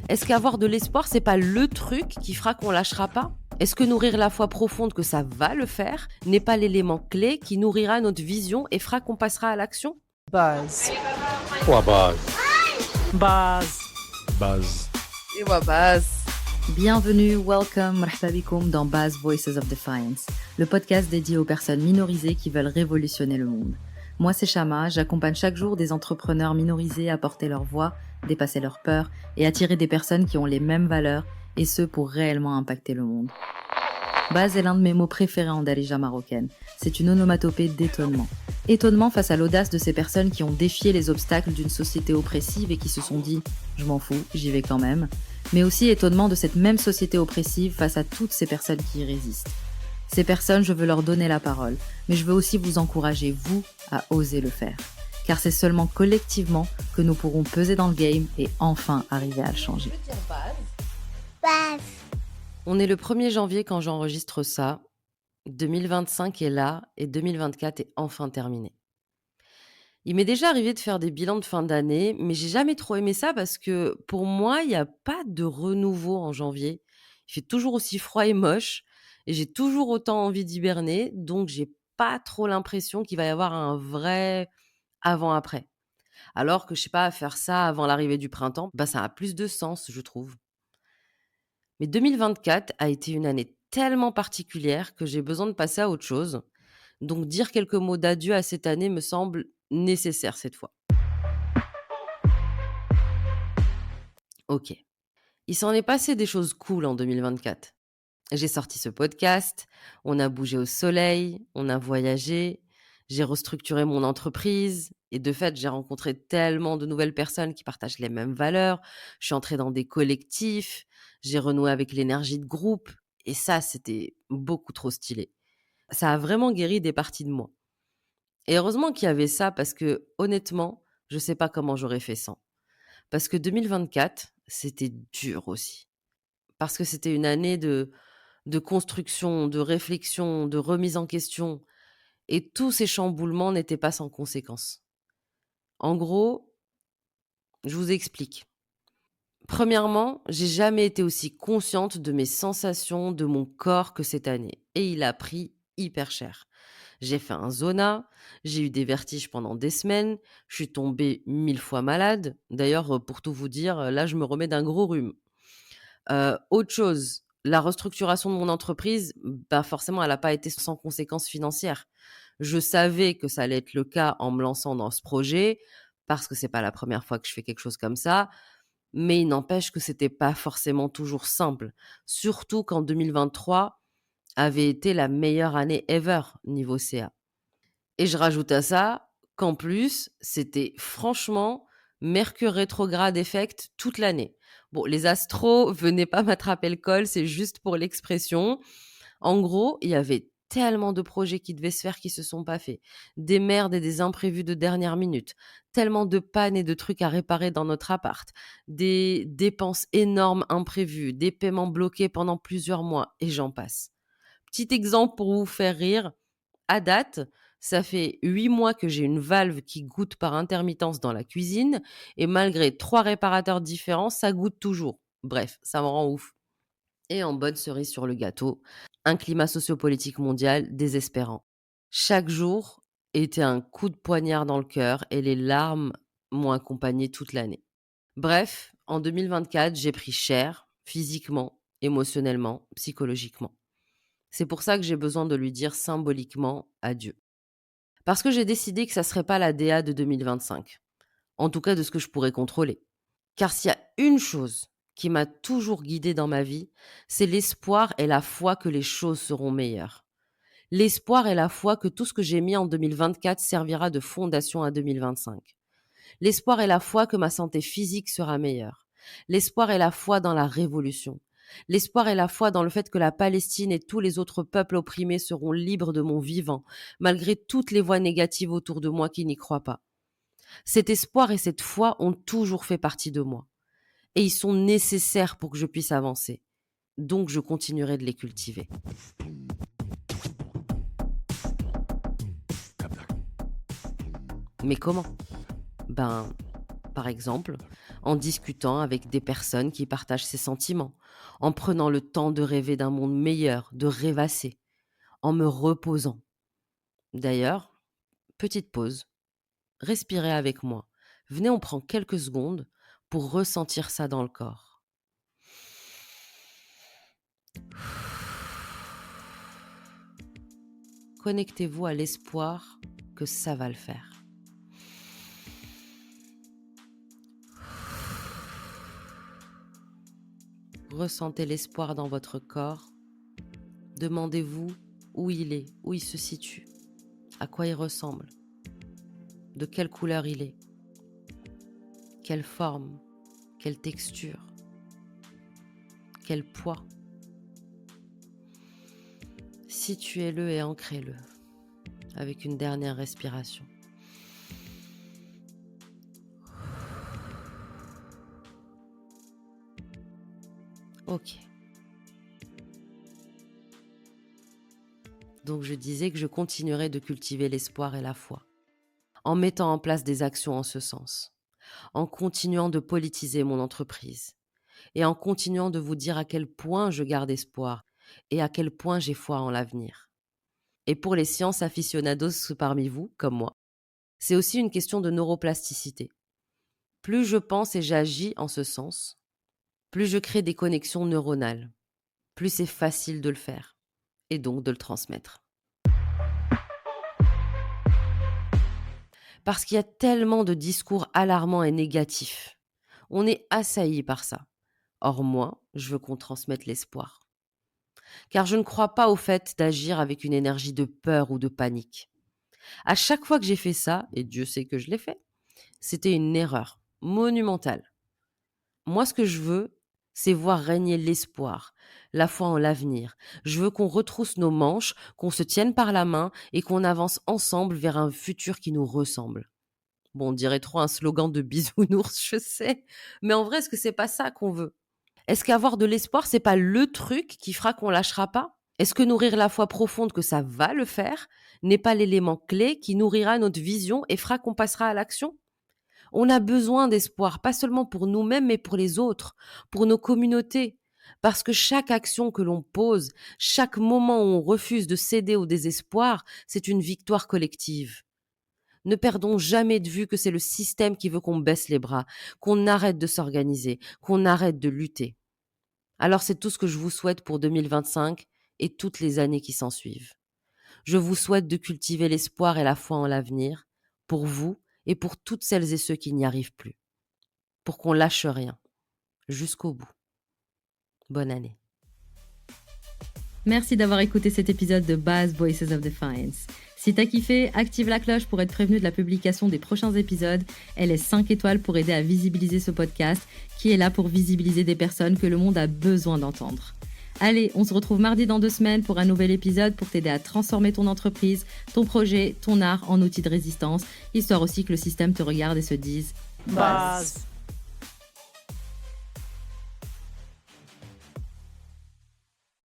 Est-ce qu'avoir de l'espoir, c'est pas le truc qui fera qu'on lâchera pas? Est-ce que nourrir la foi profonde que ça va le faire n'est pas l'élément clé qui nourrira notre vision et fera qu'on passera à l'action? Buzz. Ou à base. Buzz. Base. Et ouais, base. Bienvenue, welcome, marhaba bikoum dans Baz Voices of Defiance, le podcast dédié aux personnes minorisées qui veulent révolutionner le monde. Moi, c'est Shama, j'accompagne chaque jour des entrepreneurs minorisés à porter leur voix, dépasser leurs peurs et attirer des personnes qui ont les mêmes valeurs, et ce pour réellement impacter le monde. Baz est l'un de mes mots préférés en darija marocaine. C'est une onomatopée d'étonnement. Étonnement face à l'audace de ces personnes qui ont défié les obstacles d'une société oppressive et qui se sont dit « je m'en fous, j'y vais quand même ». Mais aussi étonnement de cette même société oppressive face à toutes ces personnes qui y résistent. Ces personnes, je veux leur donner la parole, mais je veux aussi vous encourager, vous, à oser le faire. Car c'est seulement collectivement que nous pourrons peser dans le game et enfin arriver à le changer. Buzz. On est le 1er janvier quand j'enregistre ça. 2025 est là et 2024 est enfin terminé. Il m'est déjà arrivé de faire des bilans de fin d'année, mais j'ai jamais trop aimé ça parce que pour moi, il n'y a pas de renouveau en janvier. Il fait toujours aussi froid et moche et j'ai toujours autant envie d'hiberner, donc j'ai pas trop l'impression qu'il va y avoir un vrai avant-après. Alors que je sais pas, faire ça avant l'arrivée du printemps, ça a plus de sens, je trouve. Mais 2024 a été une année tellement particulière que j'ai besoin de passer à autre chose. Donc dire quelques mots d'adieu à cette année me semble nécessaire cette fois. Ok. Il s'en est passé des choses cool en 2024. J'ai sorti ce podcast, on a bougé au soleil, on a voyagé, j'ai restructuré mon entreprise et de fait, j'ai rencontré tellement de nouvelles personnes qui partagent les mêmes valeurs. Je suis entrée dans des collectifs, j'ai renoué avec l'énergie de groupe et ça, c'était beaucoup trop stylé. Ça a vraiment guéri des parties de moi. Et heureusement qu'il y avait ça parce que honnêtement, je sais pas comment j'aurais fait sans. Parce que 2024, c'était dur aussi. Parce que c'était une année de construction, de réflexion, de remise en question. Et tous ces chamboulements n'étaient pas sans conséquences. En gros, je vous explique. Premièrement, j'ai jamais été aussi consciente de mes sensations, de mon corps que cette année. Et il a pris hyper cher. J'ai fait un zona, j'ai eu des vertiges pendant des semaines, je suis tombée 1000 fois malade. D'ailleurs, pour tout vous dire, là, je me remets d'un gros rhume. Autre chose, la restructuration de mon entreprise, forcément, elle a pas été sans conséquences financières. Je savais que ça allait être le cas en me lançant dans ce projet, parce que c'est pas la première fois que je fais quelque chose comme ça, mais il n'empêche que c'était pas forcément toujours simple. Surtout qu'en 2023 avait été la meilleure année ever niveau CA. Et je rajoute à ça qu'en plus, c'était franchement Mercure rétrograde effect toute l'année. Bon, les astros, venez pas m'attraper le col, c'est juste pour l'expression. En gros, il y avait tellement de projets qui devaient se faire qui se sont pas faits. Des merdes et des imprévus de dernière minute. Tellement de pannes et de trucs à réparer dans notre appart. Des dépenses énormes imprévues. Des paiements bloqués pendant plusieurs mois. Et j'en passe. Petit exemple pour vous faire rire. À date, ça fait 8 mois que j'ai une valve qui goûte par intermittence dans la cuisine et malgré 3 réparateurs différents, ça goûte toujours. Bref, ça me rend ouf. Et en bonne cerise sur le gâteau, un climat sociopolitique mondial désespérant. Chaque jour était un coup de poignard dans le cœur et les larmes m'ont accompagné toute l'année. Bref, en 2024, j'ai pris cher, physiquement, émotionnellement, psychologiquement. C'est pour ça que j'ai besoin de lui dire symboliquement adieu. Parce que j'ai décidé que ça serait pas la DA de 2025. En tout cas, de ce que je pourrais contrôler. Car s'il y a une chose qui m'a toujours guidée dans ma vie, c'est l'espoir et la foi que les choses seront meilleures. L'espoir et la foi que tout ce que j'ai mis en 2024 servira de fondation à 2025. L'espoir et la foi que ma santé physique sera meilleure. L'espoir et la foi dans la révolution. L'espoir et la foi dans le fait que la Palestine et tous les autres peuples opprimés seront libres de mon vivant, malgré toutes les voix négatives autour de moi qui n'y croient pas. Cet espoir et cette foi ont toujours fait partie de moi. Et ils sont nécessaires pour que je puisse avancer. Donc je continuerai de les cultiver. Mais comment ? par exemple, en discutant avec des personnes qui partagent ces sentiments, en prenant le temps de rêver d'un monde meilleur, de rêvasser, en me reposant. D'ailleurs, petite pause, respirez avec moi. Venez, on prend quelques secondes pour ressentir ça dans le corps. Connectez-vous à l'espoir que ça va le faire. Ressentez l'espoir dans votre corps. Demandez-vous où il est, où il se situe, à quoi il ressemble, de quelle couleur il est, quelle forme, quelle texture, quel poids. Situez-le et ancrez-le avec une dernière respiration. Ok. Donc je disais que je continuerai de cultiver l'espoir et la foi, en mettant en place des actions en ce sens, en continuant de politiser mon entreprise, et en continuant de vous dire à quel point je garde espoir et à quel point j'ai foi en l'avenir. Et pour les sciences aficionados parmi vous, comme moi, c'est aussi une question de neuroplasticité. Plus je pense et j'agis en ce sens, plus je crée des connexions neuronales, plus c'est facile de le faire, et donc de le transmettre. Parce qu'il y a tellement de discours alarmants et négatifs. On est assailli par ça. Or moi, je veux qu'on transmette l'espoir. Car je ne crois pas au fait d'agir avec une énergie de peur ou de panique. À chaque fois que j'ai fait ça, et Dieu sait que je l'ai fait, c'était une erreur monumentale. Moi, ce que je veux, c'est voir régner l'espoir, la foi en l'avenir. Je veux qu'on retrousse nos manches, qu'on se tienne par la main et qu'on avance ensemble vers un futur qui nous ressemble. Bon, on dirait trop un slogan de bisounours, je sais. Mais en vrai, est-ce que c'est pas ça qu'on veut? Est-ce qu'avoir de l'espoir, c'est pas le truc qui fera qu'on lâchera pas? Est-ce que nourrir la foi profonde que ça va le faire n'est pas l'élément clé qui nourrira notre vision et fera qu'on passera à l'action? On a besoin d'espoir, pas seulement pour nous-mêmes, mais pour les autres, pour nos communautés. Parce que chaque action que l'on pose, chaque moment où on refuse de céder au désespoir, c'est une victoire collective. Ne perdons jamais de vue que c'est le système qui veut qu'on baisse les bras, qu'on arrête de s'organiser, qu'on arrête de lutter. Alors c'est tout ce que je vous souhaite pour 2025 et toutes les années qui s'ensuivent. Je vous souhaite de cultiver l'espoir et la foi en l'avenir, pour vous et pour toutes celles et ceux qui n'y arrivent plus. Pour qu'on lâche rien, jusqu'au bout. Bonne année. Merci d'avoir écouté cet épisode de Baz Voices of Defiance. Si t'as kiffé, active la cloche pour être prévenu de la publication des prochains épisodes et laisse 5 étoiles pour aider à visibiliser ce podcast qui est là pour visibiliser des personnes que le monde a besoin d'entendre. Allez, on se retrouve mardi dans 2 semaines pour un nouvel épisode pour t'aider à transformer ton entreprise, ton projet, ton art en outil de résistance, histoire aussi que le système te regarde et se dise Buzz.